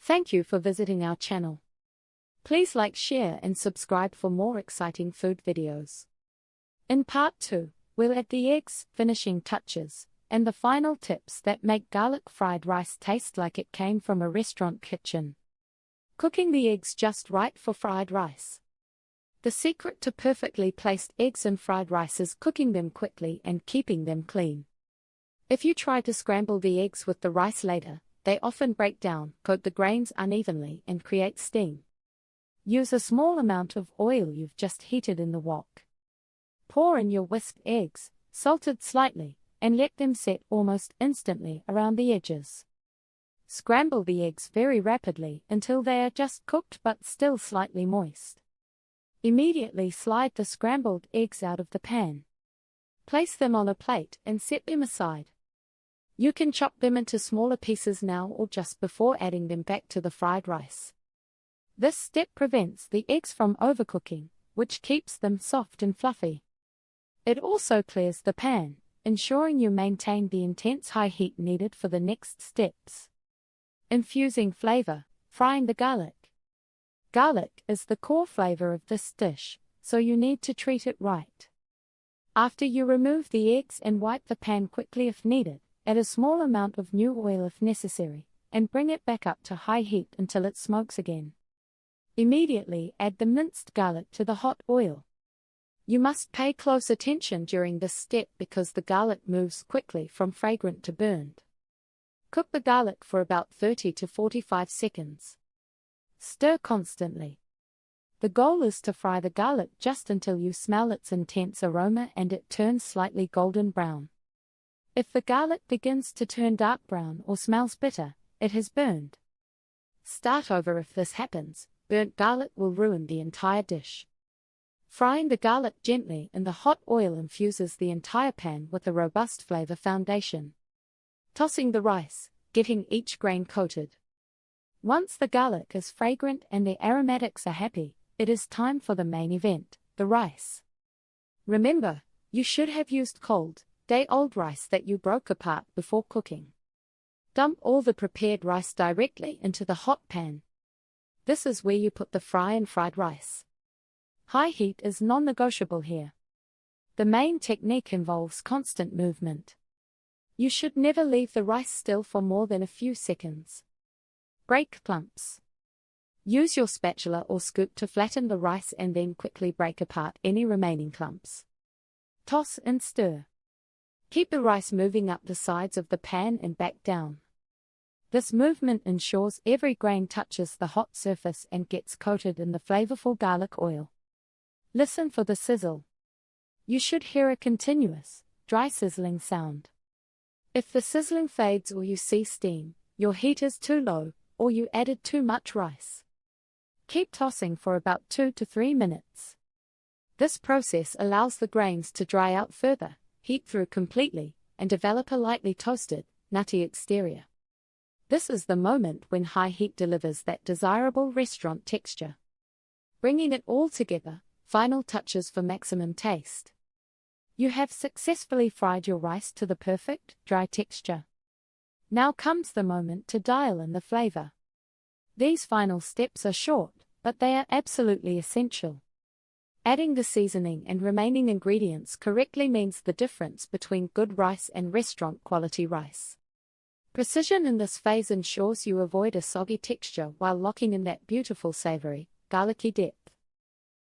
Thank you for visiting our channel. Please like, share and subscribe for more exciting food videos. In part 2, we'll add the eggs, finishing touches, and the final tips that make garlic fried rice taste like it came from a restaurant kitchen. Cooking the eggs just right for fried rice. The secret to perfectly placed eggs in fried rice is cooking them quickly and keeping them clean. If you try to scramble the eggs with the rice later, they often break down, coat the grains unevenly, and create steam. Use a small amount of oil you've just heated in the wok. Pour in your whisked eggs, salted slightly, and let them set almost instantly around the edges. Scramble the eggs very rapidly until they are just cooked but still slightly moist. Immediately slide the scrambled eggs out of the pan. Place them on a plate and set them aside. You can chop them into smaller pieces now or just before adding them back to the fried rice. This step prevents the eggs from overcooking, which keeps them soft and fluffy. It also clears the pan, ensuring you maintain the intense high heat needed for the next steps. Infusing flavor, frying the garlic. Garlic is the core flavor of this dish, so you need to treat it right. After you remove the eggs and wipe the pan quickly if needed, add a small amount of new oil if necessary, and bring it back up to high heat until it smokes again. Immediately add the minced garlic to the hot oil. You must pay close attention during this step because the garlic moves quickly from fragrant to burned. Cook the garlic for about 30 to 45 seconds. Stir constantly. The goal is to fry the garlic just until you smell its intense aroma and it turns slightly golden brown. If the garlic begins to turn dark brown or smells bitter, it has burned. Start over if this happens. Burnt garlic will ruin the entire dish. Frying the garlic gently in the hot oil infuses the entire pan with a robust flavor foundation. Tossing the rice, getting each grain coated. Once the garlic is fragrant and the aromatics are happy, it is time for the main event, the rice. Remember, you should have used cold, day-old rice that you broke apart before cooking. Dump all the prepared rice directly into the hot pan. This is where you put the fried rice. High heat is non-negotiable here. The main technique involves constant movement. You should never leave the rice still for more than a few seconds. Break clumps. Use your spatula or scoop to flatten the rice and then quickly break apart any remaining clumps. Toss and stir. Keep the rice moving up the sides of the pan and back down. This movement ensures every grain touches the hot surface and gets coated in the flavorful garlic oil. Listen for the sizzle. You should hear a continuous, dry sizzling sound. If the sizzling fades or you see steam, your heat is too low, or you added too much rice. Keep tossing for about 2 to 3 minutes. This process allows the grains to dry out further, heat through completely, and develop a lightly toasted, nutty exterior. This is the moment when high heat delivers that desirable restaurant texture. Bringing it all together, final touches for maximum taste. You have successfully fried your rice to the perfect, dry texture. Now comes the moment to dial in the flavor. These final steps are short, but they are absolutely essential. Adding the seasoning and remaining ingredients correctly means the difference between good rice and restaurant-quality rice. Precision in this phase ensures you avoid a soggy texture while locking in that beautiful savory, garlicky depth.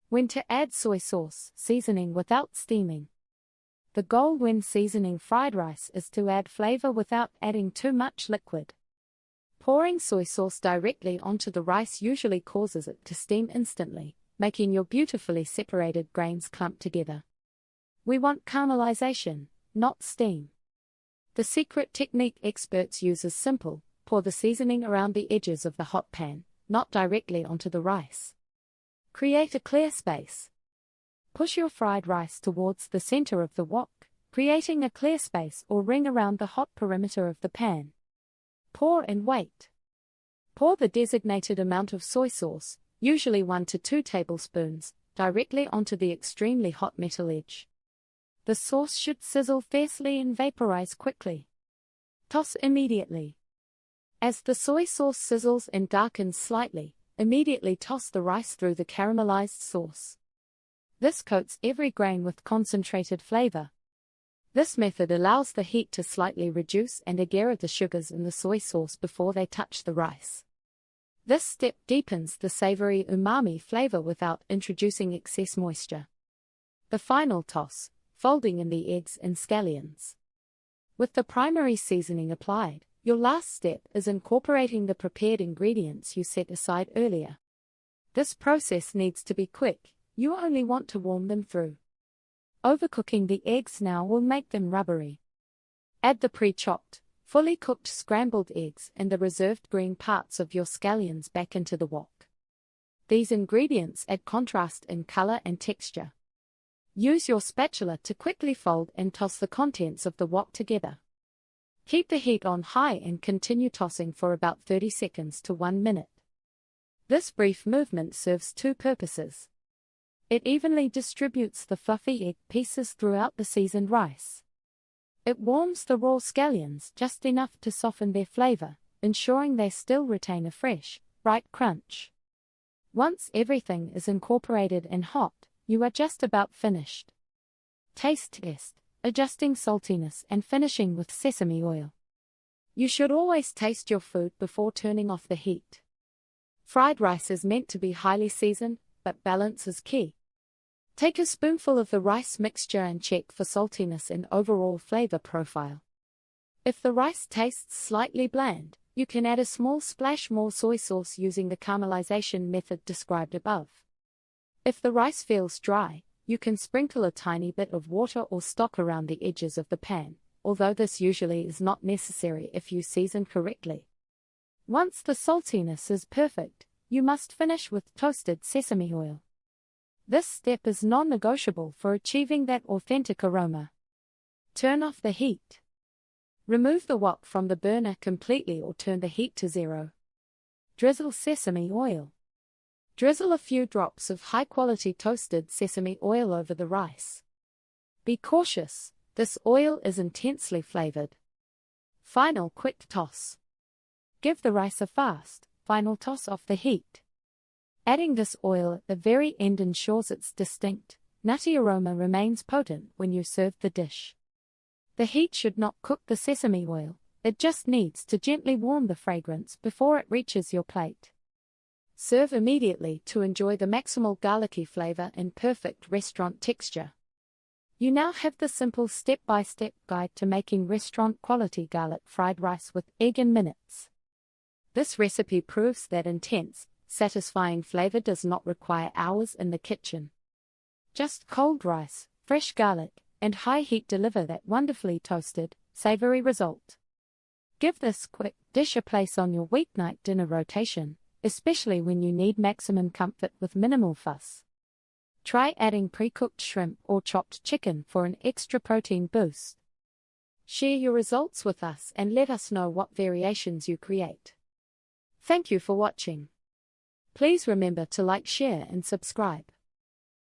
When to add soy sauce seasoning without steaming. The goal when seasoning fried rice is to add flavor without adding too much liquid. Pouring soy sauce directly onto the rice usually causes it to steam instantly, making your beautifully separated grains clump together. We want caramelization, not steam. The secret technique experts use is simple: pour the seasoning around the edges of the hot pan, not directly onto the rice. Create a clear space. Push your fried rice towards the center of the wok, creating a clear space or ring around the hot perimeter of the pan. Pour and wait. Pour the designated amount of soy sauce, usually 1 to 2 tablespoons, directly onto the extremely hot metal edge. The sauce should sizzle fiercely and vaporize quickly. Toss immediately. As the soy sauce sizzles and darkens slightly, immediately toss the rice through the caramelized sauce. This coats every grain with concentrated flavor. This method allows the heat to slightly reduce and agar the sugars in the soy sauce before they touch the rice. This step deepens the savory umami flavor without introducing excess moisture. The final toss, folding in the eggs and scallions. With the primary seasoning applied, your last step is incorporating the prepared ingredients you set aside earlier. This process needs to be quick, you only want to warm them through. Overcooking the eggs now will make them rubbery. Add the pre-chopped, fully cooked scrambled eggs and the reserved green parts of your scallions back into the wok. These ingredients add contrast in color and texture. Use your spatula to quickly fold and toss the contents of the wok together. Keep the heat on high and continue tossing for about 30 seconds to 1 minute. This brief movement serves two purposes. It evenly distributes the fluffy egg pieces throughout the seasoned rice. It warms the raw scallions just enough to soften their flavor, ensuring they still retain a fresh, bright crunch. Once everything is incorporated and hot, you are just about finished. Taste test, adjusting saltiness and finishing with sesame oil. You should always taste your food before turning off the heat. Fried rice is meant to be highly seasoned, but balance is key. Take a spoonful of the rice mixture and check for saltiness and overall flavor profile. If the rice tastes slightly bland, you can add a small splash more soy sauce using the caramelization method described above. If the rice feels dry, you can sprinkle a tiny bit of water or stock around the edges of the pan, although this usually is not necessary if you season correctly. Once the saltiness is perfect, you must finish with toasted sesame oil. This step is non-negotiable for achieving that authentic aroma. Turn off the heat. Remove the wok from the burner completely or turn the heat to 0. Drizzle sesame oil. Drizzle a few drops of high-quality toasted sesame oil over the rice. Be cautious, this oil is intensely flavored. Final quick toss. Give the rice a fast, final toss off the heat. Adding this oil at the very end ensures its distinct, nutty aroma remains potent when you serve the dish. The heat should not cook the sesame oil, it just needs to gently warm the fragrance before it reaches your plate. Serve immediately to enjoy the maximal garlicky flavor and perfect restaurant texture. You now have the simple step-by-step guide to making restaurant-quality garlic fried rice with egg in minutes. This recipe proves that intense, satisfying flavor does not require hours in the kitchen. Just cold rice, fresh garlic, and high heat deliver that wonderfully toasted, savory result. Give this quick dish a place on your weeknight dinner rotation, especially when you need maximum comfort with minimal fuss. Try adding pre-cooked shrimp or chopped chicken for an extra protein boost. Share your results with us and let us know what variations you create. Thank you for watching. Please remember to like, share and subscribe.